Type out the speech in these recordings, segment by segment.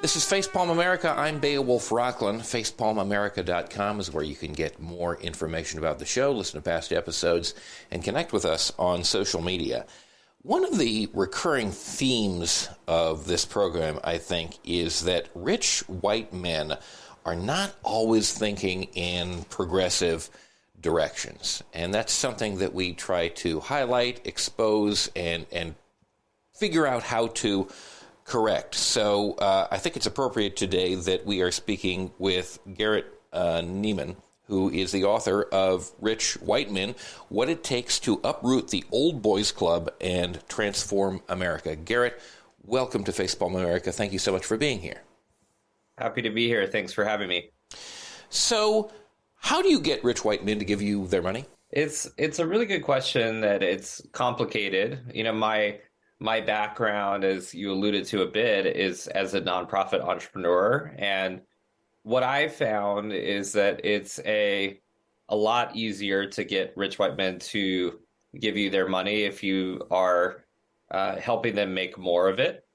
This is Facepalm America. I'm Beowulf Rockland. FacepalmAmerica.com is where you can get more information about the show, listen to past episodes, and connect with us on social media. One of the recurring themes of this program, I think, is that rich white men are not always thinking in progressive directions. And that's something that we try to highlight, expose, and figure out how to correct. So I think it's appropriate today that we are speaking with Garrett Neiman, who is the author of Rich White Men, What It Takes to Uproot the Old Boys Club and Transform America. Garrett, welcome to Facepalm America. Thank you so much for being here. Happy to be here. Thanks for having me. So how do you get rich white men to give you their money? It's a really good question that it's complicated. You know, my background, as you alluded to a bit, is as a nonprofit entrepreneur. And what I found is that it's a lot easier to get rich white men to give you their money if you are helping them make more of it,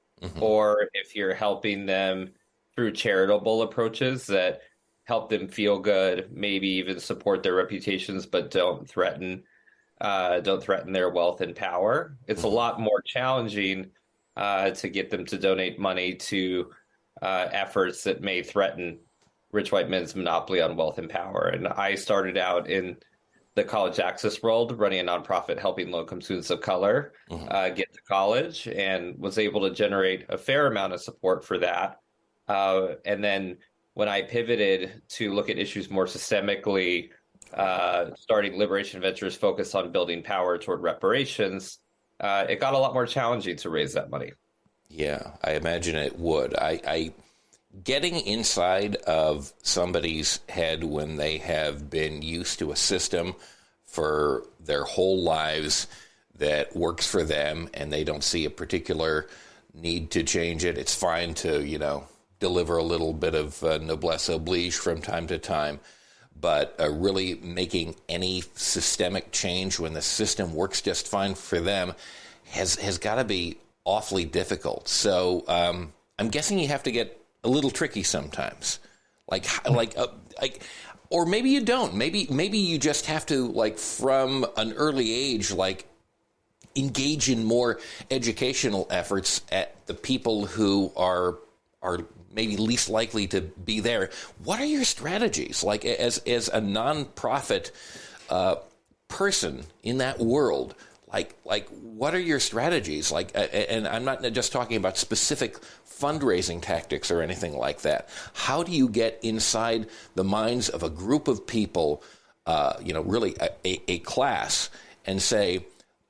or if you're helping them through charitable approaches that help them feel good, maybe even support their reputations, but don't threaten their wealth and power. It's a lot more challenging to get them to donate money to efforts that may threaten rich white men's monopoly on wealth and power. And I started out in the college access world, running a nonprofit helping low-income students of color get to college, and was able to generate a fair amount of support for that. And then when I pivoted to look at issues more systemically, starting Liberation Ventures focused on building power toward reparations, it got a lot more challenging to raise that money. Yeah, I imagine it would. I getting inside of somebody's head when they have been used to a system for their whole lives that works for them and they don't see a particular need to change it. It's fine to, deliver a little bit of noblesse oblige from time to time. But really making any systemic change when the system works just fine for them has got to be awfully difficult. So I'm guessing you have to get a little tricky sometimes, or maybe you don't. Maybe you just have to, from an early age, engage in more educational efforts at the people who are maybe least likely to be there. What are your strategies? As a nonprofit person in that world, what are your strategies? And I'm not just talking about specific fundraising tactics or anything like that. How do you get inside the minds of a group of people, really a class, and say,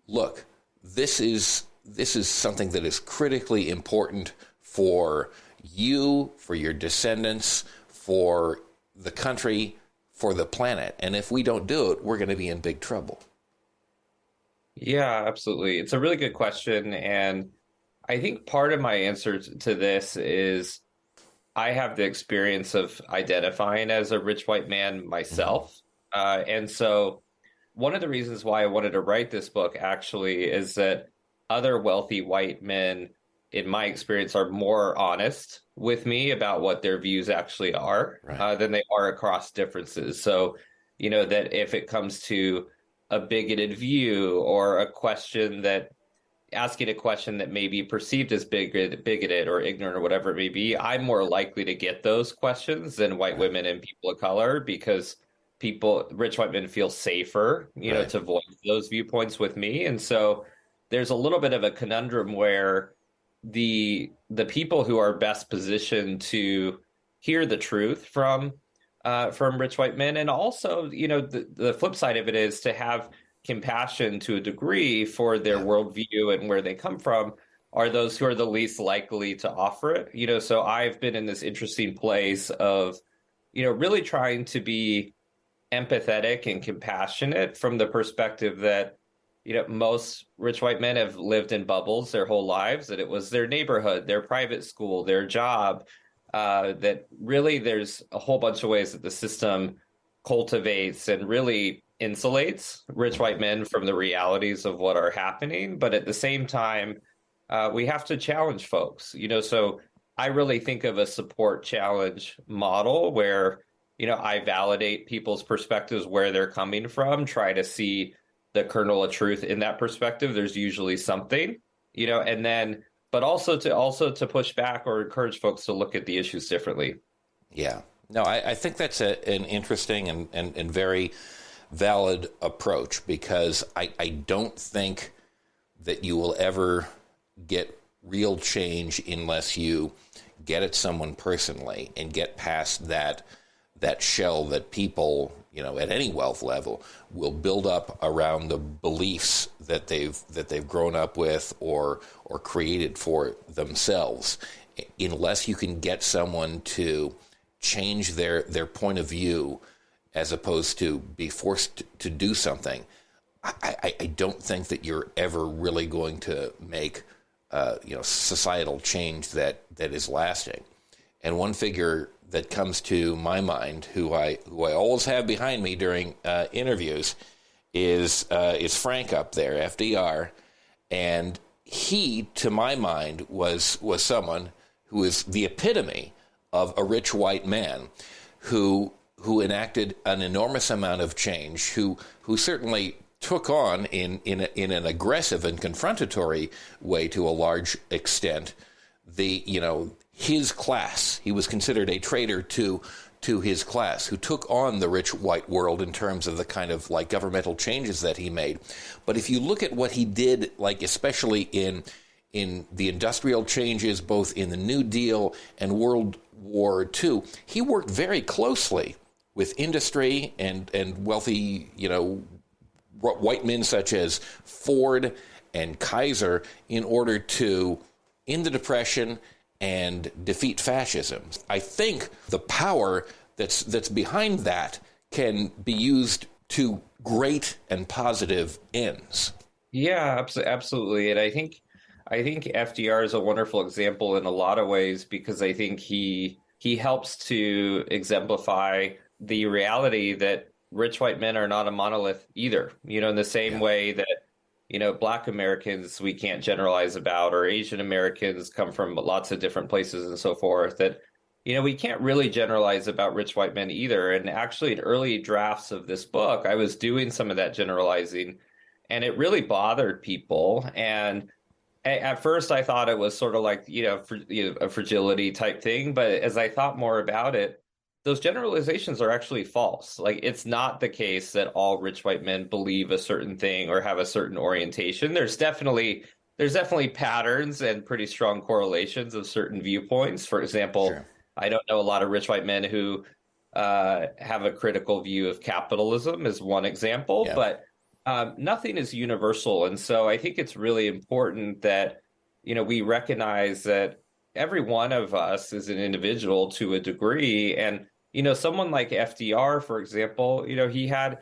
look, this is something that is critically important for you, for your descendants, for the country, for the planet. And if we don't do it, we're going to be in big trouble. Yeah, absolutely. It's a really good question. And I think part of my answer to this is I have the experience of identifying as a rich white man myself. And so one of the reasons why I wanted to write this book actually is that other wealthy white men, in my experience, are more honest with me about what their views actually are, than they are across differences. So, that if it comes to a bigoted view or asking a question that may be perceived as bigoted or ignorant or whatever it may be, I'm more likely to get those questions than white women and people of color, because rich white men feel safer, to voice those viewpoints with me. And so there's a little bit of a conundrum where the people who are best positioned to hear the truth from rich white men, and also, the flip side of it is to have compassion to a degree for their worldview and where they come from, are those who are the least likely to offer it. So I've been in this interesting place of, really trying to be empathetic and compassionate from the perspective that, most rich white men have lived in bubbles their whole lives, that it was their neighborhood, their private school, their job, that really there's a whole bunch of ways that the system cultivates and really insulates rich white men from the realities of what are happening. But at the same time, we have to challenge folks, so I really think of a support challenge model where, I validate people's perspectives where they're coming from, try to see the kernel of truth in that perspective. There's usually something, and then, but also to push back or encourage folks to look at the issues differently. Yeah. No, I think that's an interesting and very valid approach, because I don't think that you will ever get real change unless you get at someone personally and get past that shell that people, at any wealth level will build up around the beliefs that they've grown up with or created for themselves. Unless you can get someone to change their point of view as opposed to be forced to do something, I don't think that you're ever really going to make societal change that is lasting. And one figure that comes to my mind, who I always have behind me during interviews, is Frank up there, FDR, and he, to my mind, was someone who is the epitome of a rich white man who enacted an enormous amount of change, who certainly took on in an aggressive and confrontatory way to a large extent his class. He was considered a traitor to his class, who took on the rich white world in terms of the kind of like governmental changes that he made. But if you look at what he did, like especially in the industrial changes, both in the New Deal and World War II, he worked very closely with industry and wealthy, white men such as Ford and Kaiser in order to end the Depression and defeat fascism. I think the power that's behind that can be used to great and positive ends. Yeah, absolutely. And I think FDR is a wonderful example in a lot of ways, because I think he helps to exemplify the reality that rich white men are not a monolith either. In the same way that, Black Americans we can't generalize about, or Asian Americans come from lots of different places and so forth, that, we can't really generalize about rich white men either. And actually, in early drafts of this book, I was doing some of that generalizing, and it really bothered people. And at first, I thought it was sort of like, a fragility type thing. But as I thought more about it, those generalizations are actually false. Like, it's not the case that all rich white men believe a certain thing or have a certain orientation. There's definitely patterns and pretty strong correlations of certain viewpoints. For example, sure. I don't know a lot of rich white men who have a critical view of capitalism, is one example, but nothing is universal. And so I think it's really important that, we recognize that every one of us is an individual to a degree. And, someone like FDR, for example, he had,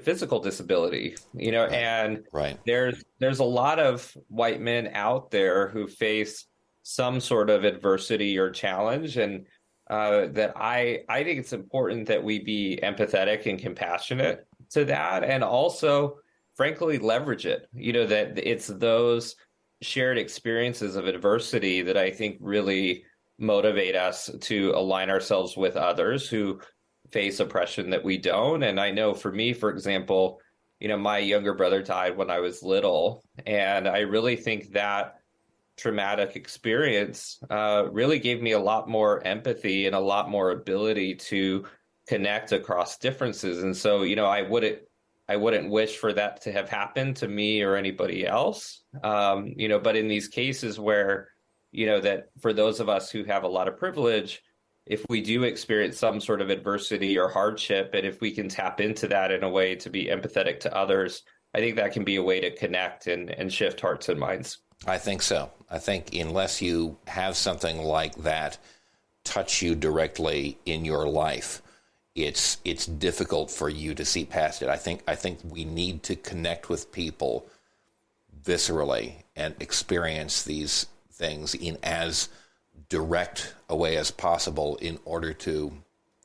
physical disability, and there's a lot of white men out there who face some sort of adversity or challenge. And that I think it's important that we be empathetic and compassionate to that, and also, frankly, leverage it, that it's those shared experiences of adversity that I think really motivate us to align ourselves with others who face oppression that we don't. And I know for me, for example, my younger brother died when I was little, and I really think that traumatic experience really gave me a lot more empathy and a lot more ability to connect across differences. And so, I wouldn't wish for that to have happened to me or anybody else. But in these cases where, that for those of us who have a lot of privilege, if we do experience some sort of adversity or hardship, and if we can tap into that in a way to be empathetic to others, I think that can be a way to connect and shift hearts and minds. I think so. I think unless you have something like that touch you directly in your life, it's difficult for you to see past it. I think we need to connect with people viscerally and experience these things in as direct a way as possible in order to,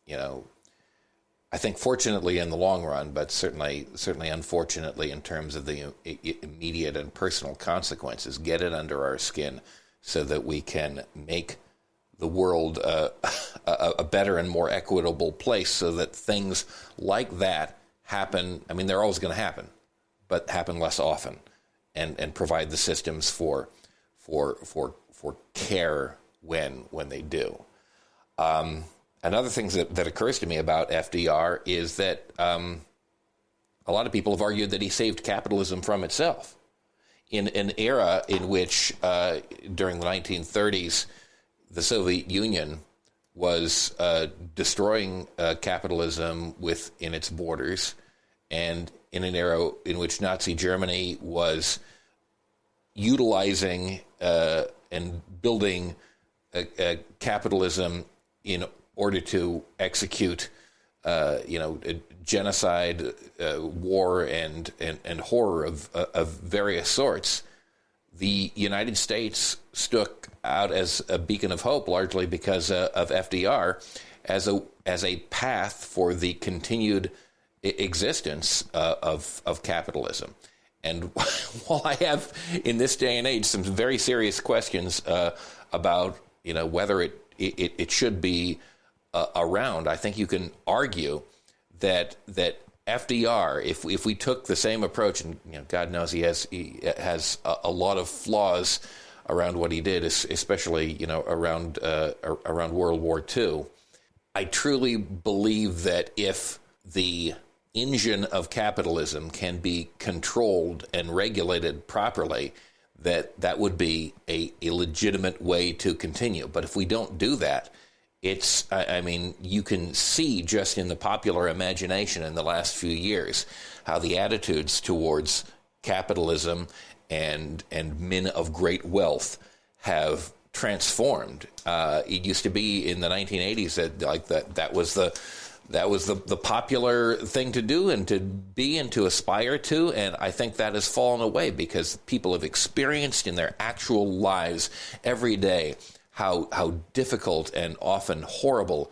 I think fortunately in the long run, but certainly unfortunately in terms of the immediate and personal consequences, get it under our skin so that we can make the world a better and more equitable place, so that things like that happen. I mean, they're always going to happen, but happen less often, and provide the systems for care when they do. Another thing that occurs to me about FDR is that a lot of people have argued that he saved capitalism from itself. In an era in which, during the 1930s, the Soviet Union was destroying capitalism within its borders, and in an era in which Nazi Germany was utilizing and building capitalism in order to execute, genocide, war, and horror of various sorts, the United States stuck out as a beacon of hope, largely because of FDR, as a path for the continued existence of capitalism. And while I have, in this day and age, some very serious questions about whether it should be around, I think you can argue that FDR, if we took the same approach, and God knows he has a lot of flaws around what he did, especially around World War II. I truly believe that if the engine of capitalism can be controlled and regulated properly, that would be a legitimate way to continue. But if we don't do that, you can see just in the popular imagination in the last few years how the attitudes towards capitalism and men of great wealth have transformed. It used to be in the 1980s that was the popular thing to do and to be and to aspire to, and I think that has fallen away because people have experienced in their actual lives every day how difficult and often horrible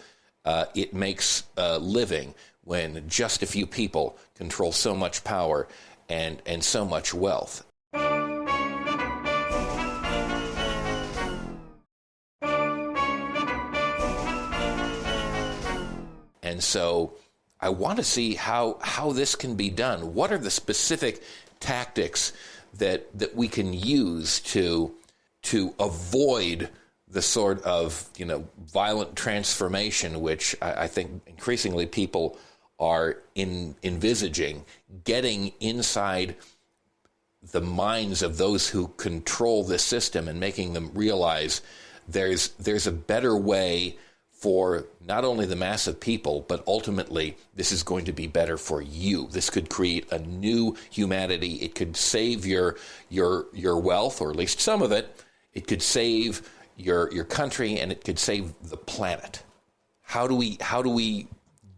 it makes living when just a few people control so much power and so much wealth. And so I want to see how this can be done. What are the specific tactics that we can use to avoid the sort of violent transformation which I think increasingly people are envisaging, getting inside the minds of those who control this system and making them realize there's a better way for not only the mass of people, but ultimately this is going to be better for you. This could create a new humanity. It could save your wealth, or at least some of it. It could save your country, and it could save the planet. How do we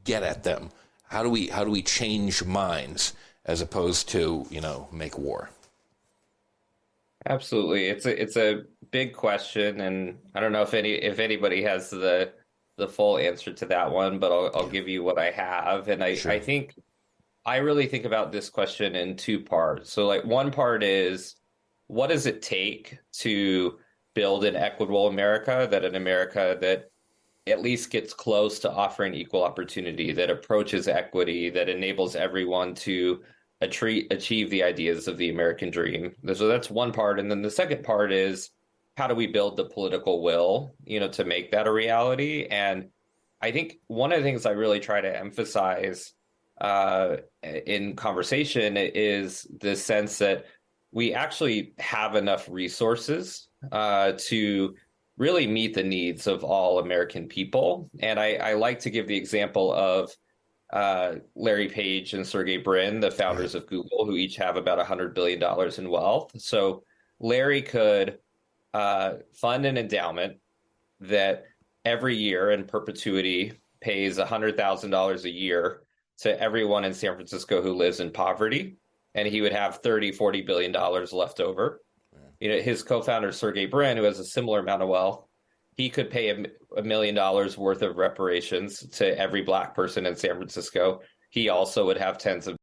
get at them? How do we change minds as opposed to make war? Absolutely, it's a big question, and I don't know if anybody has the full answer to that one, but I'll give you what I have, and Sure. I think I really think about this question in two parts. So, one part is, what does it take to build an equitable America, an America that at least gets close to offering equal opportunity, that approaches equity, that enables everyone to achieve the ideas of the American dream. So that's one part. And then the second part is, how do we build the political will, to make that a reality? And I think one of the things I really try to emphasize in conversation is the sense that we actually have enough resources to really meet the needs of all American people. And I like to give the example of Larry Page and Sergey Brin, the founders of Google, who each have about $100 billion in wealth. So Larry could fund an endowment that every year in perpetuity pays $100,000 a year to everyone in San Francisco who lives in poverty, and he would have $40 billion left over. His co-founder, Sergey Brin, who has a similar amount of wealth, he could pay $1 million worth of reparations to every Black person in San Francisco. He also would have tens of